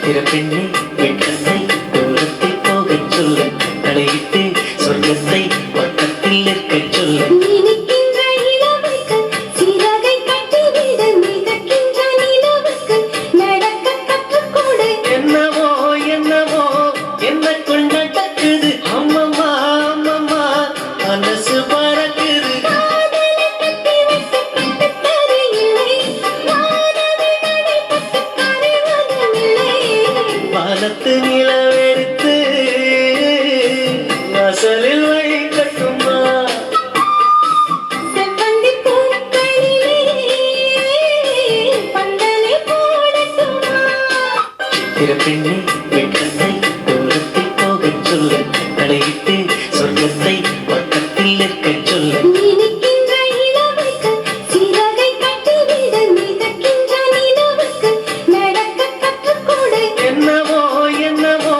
பிறப்பெண்ணே வெட்கத்தை தூரத்தை போகச் சொல்லு, தலையிட்டு சொர்க்கத்தை பக்கத்தில் நிற்கச் சொல்லு. நினைக்கின்ற இளமைக்கு சிறகை கட்டிவிட, மிதக்கின்ற நிலவுக்கு நடக்க கற்றுக்கொடு. என்னவோ என்னவோ என்ன கொண்டாட்டக்குது, அம்மம்மா அம்மம்மா மனசு பறக்குது. காதலை கட்டி வைத்து கட்டுத் தரையில்லை, வானவில் நடைபட்டு கரைவதுமில்லை. வானத்து நிலவெடுத்து வாசலில் வழி கட்டுமா. செவ்வந்தி பூக்களிலே பந்தலை போடட்டுமா? பிறப்பெண்ணே வெட்கத்தை தூரத்தில் போகச் சொல்லு, தலையிட்டு சொர்க்கத்தை பக்கத்தில் நிற்கச் சொல்லு. நினைக்கின்ற இளமைக்கு சிறகை கட்டிவிட, மிதக்கின்ற நிலவுக்கு நடக்க கற்றுக்கொடு. என்னவோ என்னவோ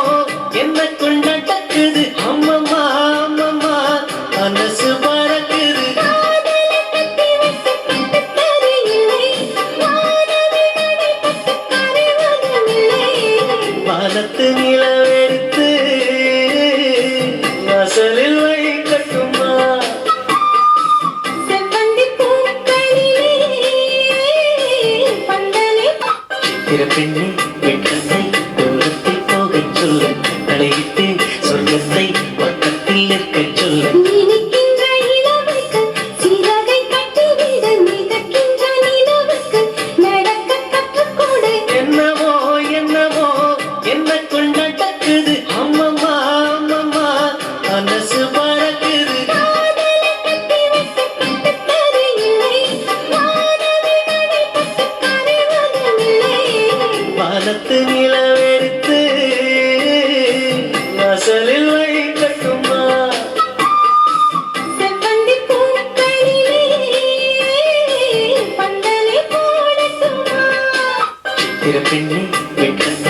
என்ன கொண்டாட்டக்குது, அம்மம்மா அம்மம்மா மனசு பறக்குது. காதலை கட்டி வைத்து கட்டுத் தரையில்லை, வானவில் நடைபட்டு கரைவதுமில்லை. வானத்து நிலவெடுத்து வாசலில் வழி கட்டுமா. செவ்வந்தி பூக்களிலே பந்தலை பிறப்பெண்ணே வெட்கத்தை தூரத்தில் போகச் சொல்லு, தலையிட்டு சொர்க்கத்தை பக்கத்தில் நிற்கச் சொல்லு. நினைக்கின்ற இளமைக்கு சிறகை கட்டிவிட, மிதக்கின்ற நிலவுக்கு நடக்க கற்றுக்கொடு. என்னவோ என்னவோ என்ன கொண்டாட்டக்குது, அம்மம்மா அம்மம்மா மனசு பறக்குது. காதலை கட்டி வைத்து கட்டுத் தரையில்லை, வானவில் நடைபட்டு கரைவதுமில்லை. வானத்து நிலவெடுத்து வாசலில் வழி கட்டுமா. செவ்வந்தி பூக்களிலே பந்தலை போடட்டுமா? பிறப்பெண்ணே வெட்கத்தை